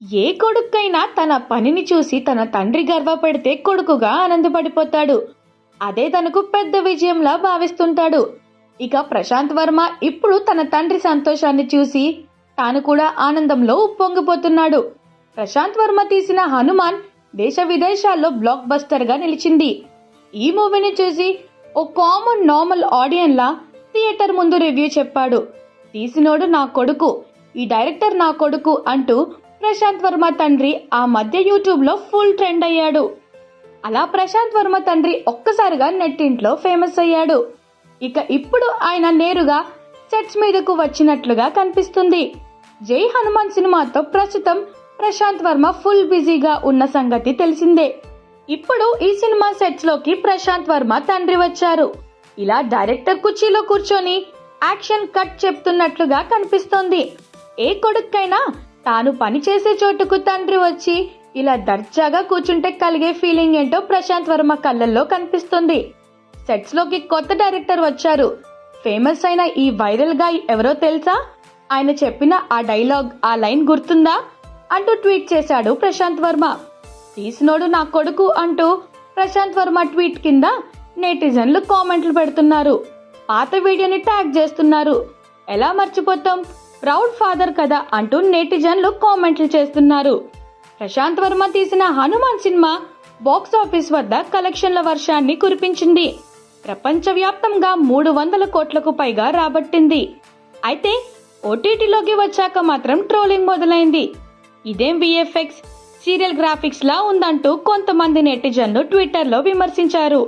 ఏ కొడుకైనా తన పనిని చూసి తన తండ్రి గర్వపడితే కొడుకుగా ఆనందపడిపోతాడు. అదే తనకు పెద్ద విజయంలా భావిస్తుంటాడు. ఇక ప్రశాంత్ వర్మ ఇప్పుడు తన తండ్రి సంతోషాన్ని చూసి తాను కూడా ఆనందంలో ఉప్పొంగిపోతున్నాడు. ప్రశాంత్ వర్మ తీసిన హనుమాన్ దేశ విదేశాల్లో బ్లాక్ బస్టర్ గా నిలిచింది. ఈ మూవీని చూసి ఓ కామన్ నార్మల్ ఆడియన్ లా థియేటర్ ముందు రివ్యూ చెప్పాడు. తీసినోడు నా కొడుకు, ఈ డైరెక్టర్ నా కొడుకు అంటూ ప్రశాంత్ వర్మ తండ్రి ఆ మధ్య యూట్యూబ్ లో ఫుల్ ట్రెండ్ అయ్యాడు. అలా ప్రశాంత్ వర్మ తండ్రి ఒక్కసారిగా నెట్టింట్లో ఫేమస్ అయ్యాడు. ఇక ఇప్పుడు ఆయన నేరుగా సెట్స్ మీదకు వచ్చినట్లుగా కనిపిస్తుంది. జై హనుమాన్ సినిమాతో ప్రస్తుతం ప్రశాంత్ వర్మ ఫుల్ బిజీగా ఉన్న సంగతి తెలిసిందే. ఇప్పుడు ఈ సినిమా సెట్స్ లోకి ప్రశాంత్ వర్మ తండ్రి వచ్చారు. ఇలా డైరెక్టర్ కుర్చీలో కూర్చొని యాక్షన్ కట్ చెప్తున్నట్లుగా కనిపిస్తోంది. ఏ కొడుకైనా తాను పనిచేసే చోటుకు తండ్రి వచ్చి ఇలా దర్జాగా కూర్చుంటే కలిగే ఫీలింగ్ ఏంటో ప్రశాంత్ వర్మ కళ్ళల్లో కనిపిస్తుంది. సెట్స్ లోకి కొత్త డైరెక్టర్ వచ్చారు. ఫేమస్ అయిన ఈ వైరల్ గాయ్ ఎవరో తెలుసా? ఆయన చెప్పిన ఆ డైలాగ్, ఆ లైన్ గుర్తుందా అంటూ ట్వీట్ చేశాడు ప్రశాంత్ వర్మ. తీసినోడు నా కొడుకు అంటూ ప్రశాంత్ వర్మ ట్వీట్ కింద నెటిజన్లు కామెంట్లు పెడుతున్నారు. పాత వీడియోని ట్యాగ్ చేస్తున్నారు. ఎలా మర్చిపోతాం, ప్రౌడ్ ఫాదర్ కదా అంటూ నెటిజన్లు కామెంట్లు చేస్తున్నారు. ప్రశాంత్ వర్మ తీసిన హనుమాన్ సినిమా బాక్స్ ఆఫీస్ వద్ద కలెక్షన్ల వర్షాన్ని కురిపించింది. ప్రపంచవ్యాప్తంగా 300 కోట్లకు పైగా రాబట్టింది. అయితే ఓటీటీలోకి వచ్చాక మాత్రం ట్రోలింగ్ మొదలైంది. ఇదేం విఎఫ్ఎక్స్, సీరియల్ గ్రాఫిక్స్ లా ఉందంటూ కొంతమంది నెటిజన్లు ట్విట్టర్లో విమర్శించారు.